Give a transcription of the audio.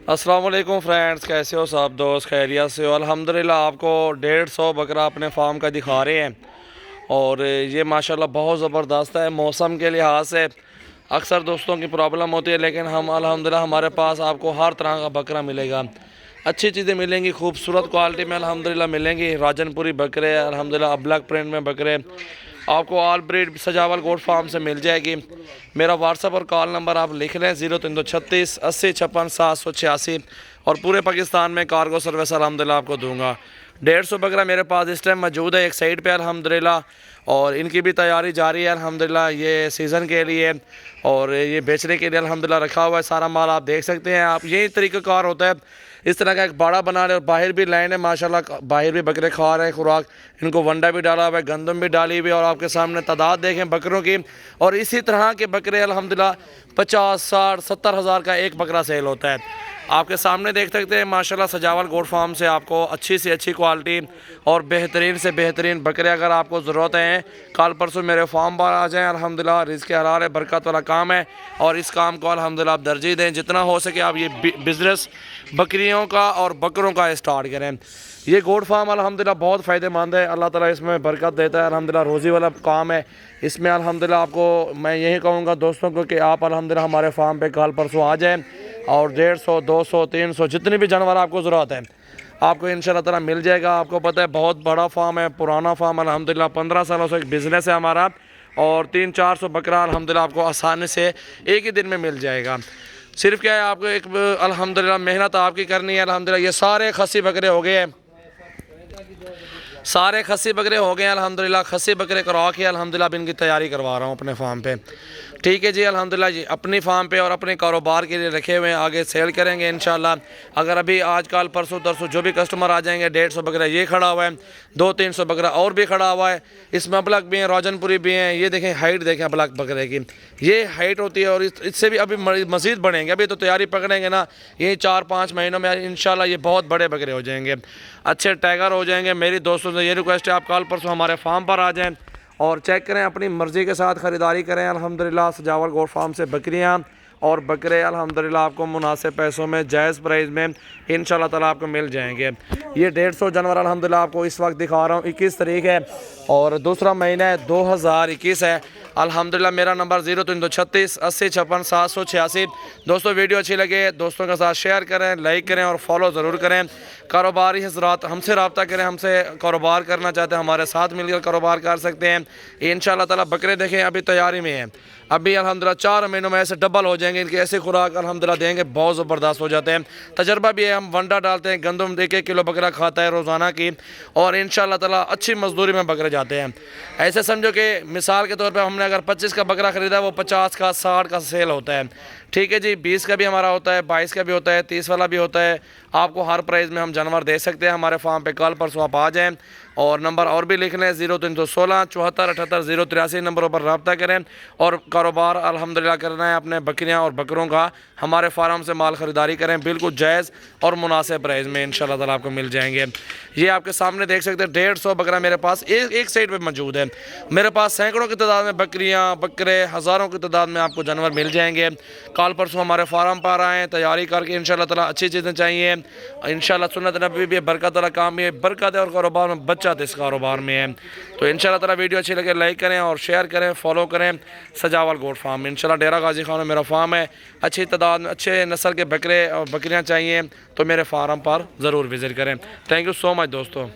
अस्सलाम वालेकुम फ्रेंड्स, कैसे हो सब दोस्त? खैरियत से हो? अल्हम्दुलिल्लाह। आपको 150 बकरा अपने फार्म का दिखा रहे हैं और ये माशाल्लाह बहुत ज़बरदस्त है। मौसम के लिहाज से अक्सर दोस्तों की प्रॉब्लम होती है, लेकिन हम अल्हम्दुलिल्लाह हमारे पास आपको हर तरह का बकरा मिलेगा। अच्छी चीज़ें मिलेंगी, खूबसूरत क्वालिटी में अल्हम्दुलिल्लाह मिलेंगी। राजनपुरी बकरे अल्हम्दुलिल्लाह, ब्लैक प्रिंट में बकरे आपको ऑल ब्रीड सजावल गोट फार्म से मिल जाएगी। मेरा व्हाट्सअप और कॉल नंबर आप लिख लें 0336 80 56 786 और पूरे पाकिस्तान में कार्गो सर्विस अल्हम्दुलिल्लाह आपको दूंगा। 150 बकरा मेरे पास इस टाइम मौजूद है एक साइड पे अल्हम्दुलिल्लाह, और इनकी भी तैयारी जारी है अल्हम्दुलिल्लाह। ये सीज़न के लिए और ये बेचने के लिए अल्हम्दुलिल्लाह रखा हुआ है। सारा माल आप देख सकते हैं। आप यही तरीक़ाकार होता है, इस तरह का एक बाड़ा बना रहे और बाहर भी लाइन है माशाल्लाह, बाहर भी बकरे खा रहे हैं खुराक। इनको वंडा भी डाला हुआ है, गंदम भी डाली हुई है, और आपके सामने तादाद देखें बकरों की। और इसी तरह के बकरे अल्हम्दुलिल्लाह 50, 60, 70 हज़ार का एक बकरा सेल होता है। आपके सामने देख सकते हैं माशाल्लाह सजावल गोट फार्म से आपको अच्छी से अच्छी क्वालिटी और बेहतरीन से बेहतरीन बकरे अगर आपको ज़रूरत है, कल परसों मेरे फार्म पर आ जाएँ। अल्हम्दुलिल्लाह रिज़्क़ हलाल है, बरकत वाला काम है, और इस काम को अल्हम्दुलिल्लाह आप तरजीह दें। जितना हो सके आप ये बिज़नेस बकरियों का और बकरों का स्टार्ट करें। ये गोट फार्म अल्हम्दुलिल्लाह बहुत फ़ायदेमंद है। अल्लाह ताला इसमें बरकत देता है। अल्हम्दुलिल्लाह रोज़ी वाला काम है इसमें। अल्हम्दुलिल्लाह आपको मैं यही कहूँगा दोस्तों को कि आप अल्हम्दुलिल्लाह हमारे फार्म पे कल परसों आ जाएँ, और 150, 200, 300 जितनी भी जानवर आपको ज़रूरत है आपको इंशाल्लाह ताला मिल जाएगा। आपको पता है बहुत बड़ा फार्म है, पुराना फार्म अल्हम्दुलिल्लाह 15 सालों से एक बिज़नेस है हमारा, और 300-400 बकरा अल्हम्दुलिल्लाह आपको आसानी से एक ही दिन में मिल जाएगा। सिर्फ क्या है, आपको एक अल्हम्दुलिल्लाह मेहनत आपकी करनी है। अल्हम्दुलिल्लाह ये सारे खस्सी बकरे हो गए हैं, सारे खस्सी बकरे हो गए हैं अल्हम्दुलिल्लाह। खस्सी बकरे करवा के अल्हम्दुलिल्लाह इनकी तैयारी करवा रहा हूँ अपने फार्म पे। ठीक है जी, अल्हम्दुलिल्लाह जी अपनी फार्म पे और अपने कारोबार के लिए रखे हुए हैं, आगे सेल करेंगे इंशाल्लाह। अगर अभी आज कल परसों तरसों जो भी कस्टमर आ जाएंगे, 150 बकरा ये खड़ा हुआ है, 200-300 बकरा और भी खड़ा हुआ है। इसमें अबलक भी हैं, राजनपुरी भी हैं। ये देखें हाइट देखें अबलक बकरे की, ये हाइट होती है, और इससे भी अभी मज़ीद बढ़ेंगे। अभी तो तैयारी पकड़ेंगे ना, ये 4-5 महीनों में इंशाल्लाह ये बहुत बड़े बकरे हो जाएंगे, अच्छे टाइगर हो जाएंगे। मेरी दोस्तों से ये रिक्वेस्ट है, आप कल परसों हमारे फार्म पर आ जाएँ और चेक करें, अपनी मर्ज़ी के साथ ख़रीदारी करें। अल्हम्दुलिल्लाह सजावल गोट फार्म से बकरियां और बकरे अल्हम्दुलिल्लाह आपको मुनासिब पैसों में जायज़ प्राइस में इंशाल्लाह ताला आपको मिल जाएंगे। ये 150 जानवर अल्हम्दुलिल्लाह आपको इस वक्त दिखा रहा हूँ। 21 तारीख है और दूसरा महीना है 2021 है अल्हम्दुलिल्लाह। मेरा नंबर 0336 80 56 786। दोस्तों वीडियो अच्छी लगे दोस्तों के साथ शेयर करें, लाइक करें और फॉलो ज़रूर करें। कारोबारी हज़रात हमसे रब्ता करें, हमसे कारोबार करना चाहते हैं हमारे साथ मिलकर कारोबार कर सकते हैं इंशाल्लाह ताला। बकरे देखें अभी तैयारी में हैं, अभी अल्हम्दुलिल्लाह 4 महीनों में ऐसे डबल हो जाएंगे। इनकी ऐसे खुराक अल्हम्दुलिल्लाह देंगे बहुत ज़बरदस्त हो जाते हैं। तजर्बा भी है, हम वंडा डालते हैं, गंदम 1-1 किलो बकरा खाता है रोज़ाना की, और इंशाल्लाह ताला अच्छी मजदूरी में बकरे जाते हैं। ऐसे समझो कि मिसाल के तौर पे हमने अगर 25 का बकरा ख़रीदा, वो 50 का 60 का सेल होता है। ठीक है जी, 20 का भी हमारा होता है, 22 का भी होता है, 30 वाला भी होता है। आपको हर प्राइस में हम जानवर दे सकते हैं। हमारे फार्म पे कल परसों आप आ जाएँ, और नंबर और भी लिख लें 0316 74 78 083 नंबरों पर रब्ता करें। और कारोबार अल्हम्दुलिल्लाह करना है अपने बकरियां और बकरों का, हमारे फार्म से माल ख़रीदारी करें बिल्कुल जायज़ और मुनासिब प्राइस में इंशाल्लाह ताला आपको मिल जाएंगे। ये आपके सामने देख सकते हैं 150 बकरा मेरे पास एक साइड पे मौजूद है। मेरे पास सैकड़ों की तादाद में बकरियां बकरे, हज़ारों की तादाद में आपको जानवर मिल जाएंगे। कल परसों हमारे फार्म पर आएँ, तैयारी करके इंशाल्लाह ताला। अच्छी चीज़ें चाहिए इंशाल्लाह, सुन्नत नबी भी है, बरकत वाला काम भी है, बरकत है और कारोबार में बचत इस कारोबार में है। तो इंशाल्लाह ताला वीडियो अच्छी लगे लाइक करें और शेयर करें, फॉलो करें सजावल गोट फार्म। इंशाल्लाह डेरा गाजी खान में मेरा फार्म है। अच्छी तादाद में अच्छे नस्ल के बकरे और बकरियाँ चाहिए तो मेरे फार्म पर ज़रूर विज़िट करें। थैंक यू सो मच दोस्तों।